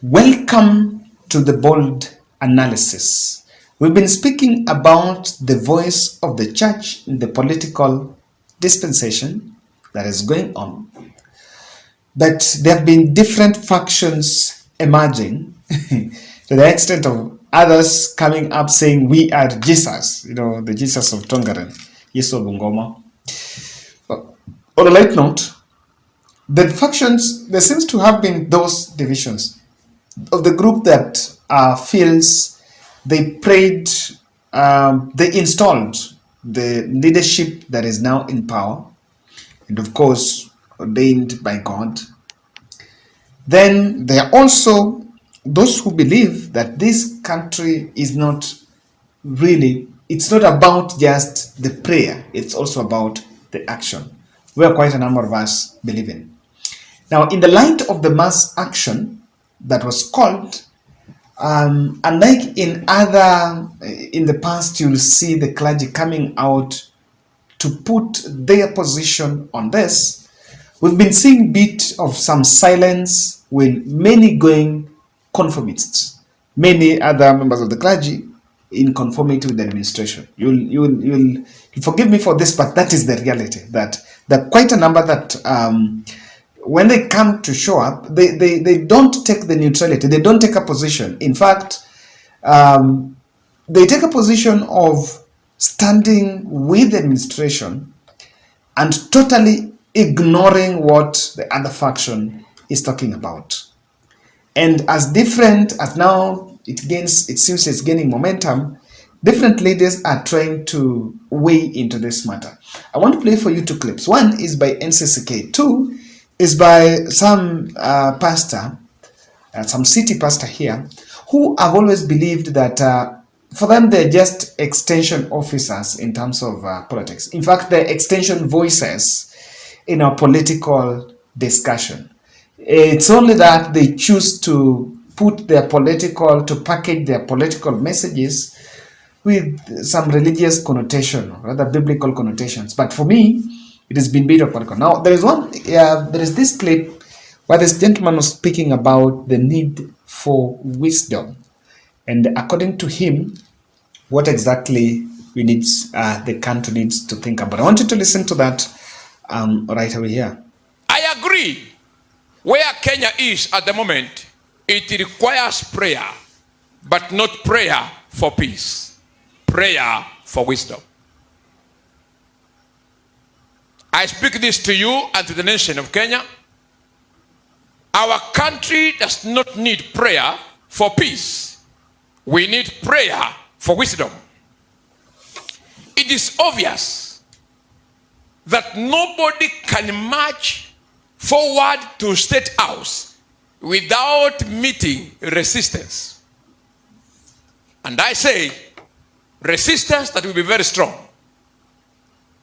Welcome to the bold analysis. We've been speaking about the voice of the church in the political dispensation that is going on. But there have been different factions emerging to the extent of others coming up saying, we are Jesus, the Jesus of Tongaren, Yesu of Bungoma. On a light note, the factions, there seems to have been those divisions of the group that feels they prayed, they installed the leadership that is now in power, and of course ordained by God. Then there are also those who believe that this country is not really, it's not about just the prayer, it's also about the action, where quite a number of us believe in. Now, in the light of the mass action that was called, unlike in the past, you'll see the clergy coming out to put their position on this. We've been seeing a bit of some silence with many going conformists, many other members of the clergy in conformity with the administration. You'll forgive me for this, but that is the reality, that quite a number that when they come to show up, they don't take the neutrality, they don't take a position. In fact, they take a position of standing with the administration and totally ignoring what the other faction is talking about. And as different as now it seems it's gaining momentum, different leaders are trying to weigh into this matter. I want to play for you two clips. One is by NCCK. Two is by some pastor, some city pastor here, who have always believed that for them they're just extension officers in terms of politics. In fact, they're extension voices in our political discussion. It's only that they choose to package their political messages with some religious connotation, or rather biblical connotations. But for me, it has been bit of political. Now, there is this clip where this gentleman was speaking about the need for wisdom. And according to him, what exactly the country needs to think about. I want you to listen to that right away here. I agree. Where Kenya is at the moment, it requires prayer, but not prayer for peace. Prayer for wisdom. I speak this to you and to the nation of Kenya. Our country does not need prayer for peace. We need prayer for wisdom. It is obvious that nobody can march forward to State House without meeting resistance. And I say, resistance that will be very strong,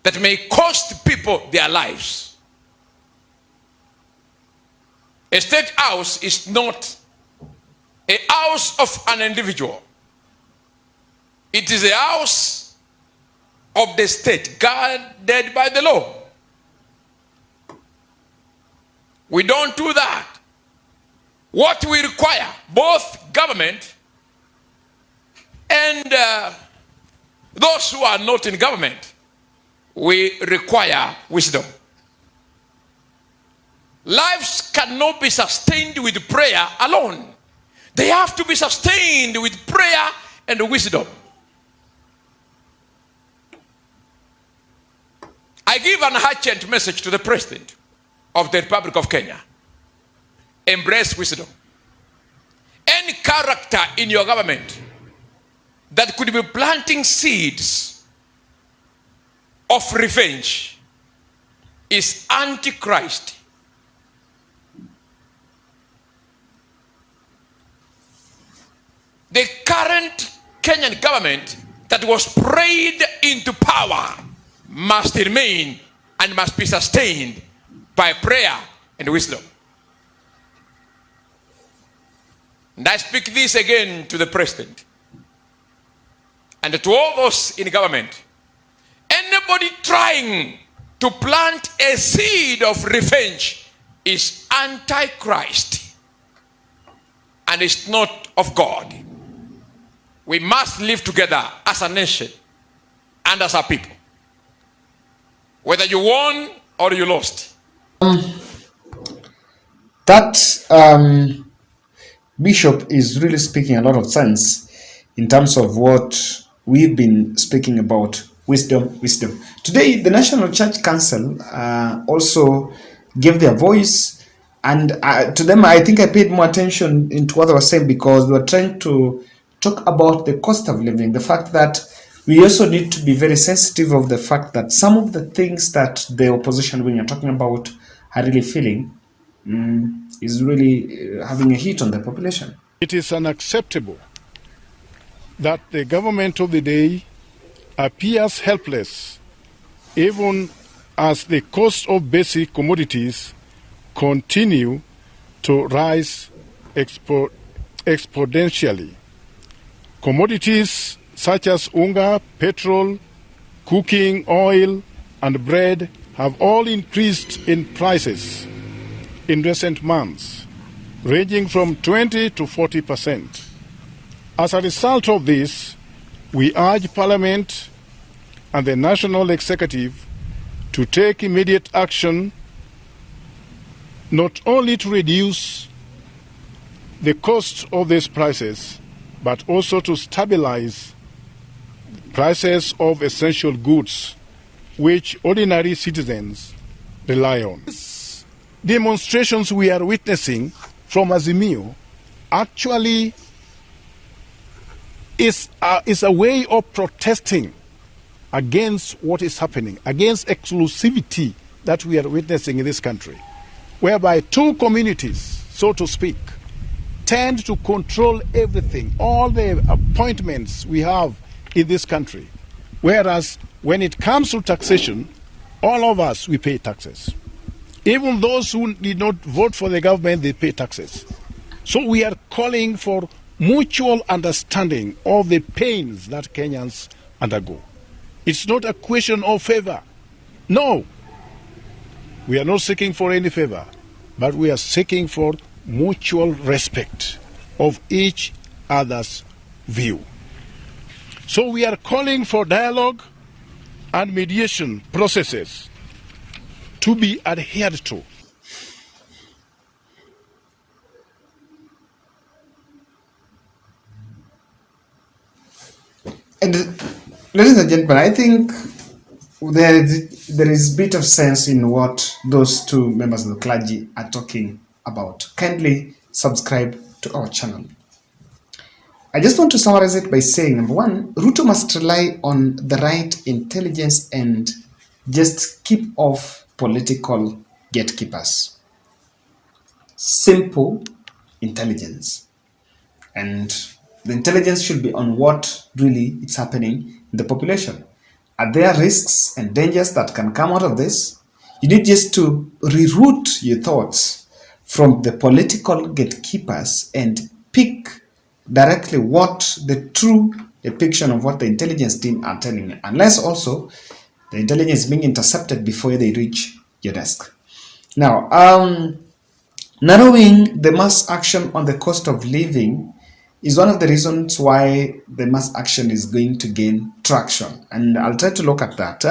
that may cost people their lives. A State House is not a house of an individual. It is a house of the state, guarded by the law. We don't do that. What we require, both government and those who are not in government, we require wisdom. Lives cannot be sustained with prayer alone. They have to be sustained with prayer and wisdom. I give an urgent message to the President of the Republic of Kenya. Embrace wisdom. Any character in your government that could be planting seeds of revenge is antichrist. The current Kenyan government that was prayed into power must remain and must be sustained by prayer and wisdom. And I speak this again to the President and to all those in government. Anybody trying to plant a seed of revenge is antichrist. and it's not of God. We must live together as a nation and as a people, whether you won or you lost. That Bishop is really speaking a lot of sense in terms of what we've been speaking about, wisdom. Today, the National Church Council also gave their voice, and to them, I think I paid more attention into what they were saying, because we were trying to talk about the cost of living, the fact that we also need to be very sensitive of the fact that some of the things that the opposition, when you're talking about, are really feeling is really having a hit on the population. It is unacceptable that the government of the day appears helpless even as the cost of basic commodities continue to rise exponentially. Commodities such as unga, petrol, cooking oil, and bread have all increased in prices in recent months, ranging from 20 to 40%. As a result of this, we urge Parliament and the National Executive to take immediate action not only to reduce the cost of these prices, but also to stabilize prices of essential goods which ordinary citizens rely on. These demonstrations we are witnessing from Azimio actually is a way of protesting against what is happening, against exclusivity that we are witnessing in this country, whereby two communities, so to speak, tend to control everything, all the appointments we have in this country. Whereas when it comes to taxation, all of us, we pay taxes. Even those who did not vote for the government, they pay taxes. So we are calling for mutual understanding of the pains that Kenyans undergo. It's not a question of favor. No. We are not seeking for any favor, but we are seeking for mutual respect of each other's view. So we are calling for dialogue and mediation processes to be adhered to. And ladies and gentlemen, I think there is a bit of sense in what those two members of the clergy are talking about. Kindly subscribe to our channel. I just want to summarize it by saying, number one, Ruto must rely on the right intelligence and just keep off political gatekeepers. Simple intelligence. And the intelligence should be on what really is happening in the population. Are there risks and dangers that can come out of this? You need just to reroute your thoughts from the political gatekeepers and pick directly what the true depiction of what the intelligence team are telling you, unless also the intelligence is being intercepted before they reach your desk. Now, narrowing the mass action on the cost of living is one of the reasons why the mass action is going to gain traction. And I'll try to look at that.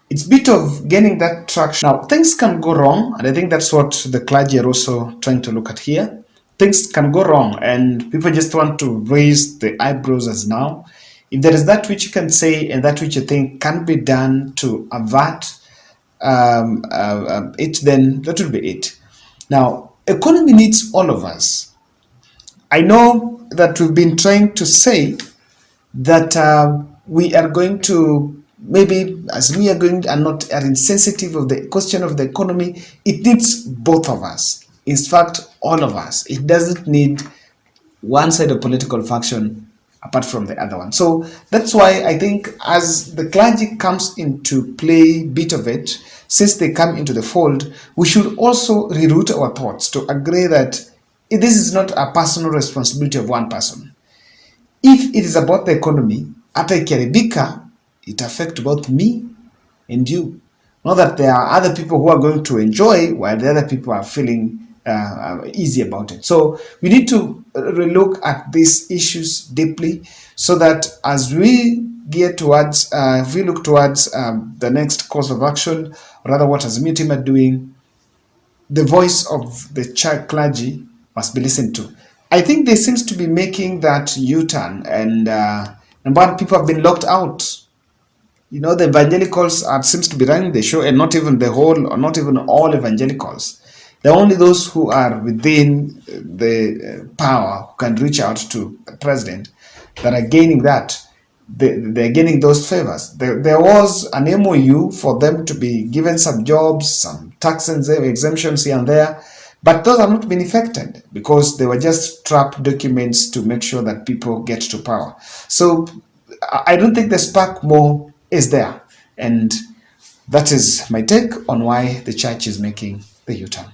It's a bit of gaining that traction. Now, things can go wrong, and I think that's what the clergy are also trying to look at here. Things can go wrong, and people just want to raise the eyebrows as now. If there is that which you can say and that which you think can be done to avert it, then that will be it. Now, economy needs all of us. I know that we've been trying to say that we are going to, maybe as we are going and not are insensitive of the question of the economy. It needs both of us. In fact, all of us. It doesn't need one side of political faction apart from the other one. So that's why I think as the clergy comes into play, bit of it, since they come into the fold, we should also reroute our thoughts to agree that this is not a personal responsibility of one person. If it is about the economy, hata ikiharibika, it affects both me and you. Not that there are other people who are going to enjoy while the other people are feeling easy about it. So we need to relook at these issues deeply, so that as we gear towards, if we look towards the next course of action, or rather what Azimio team are doing, the voice of the church clergy must be listened to. I think they seems to be making that U-turn, and number one, people have been locked out. You know, the evangelicals seems to be running the show, and not even the whole, or not even all evangelicals. They're only those who are within the power, who can reach out to the president, that are gaining that. They're getting those favors. There was an MOU for them to be given some jobs, some tax exemptions here and there, but those have not been effected because they were just trap documents to make sure that people get to power. So I don't think the spark more is there. And that is my take on why the church is making the U-turn.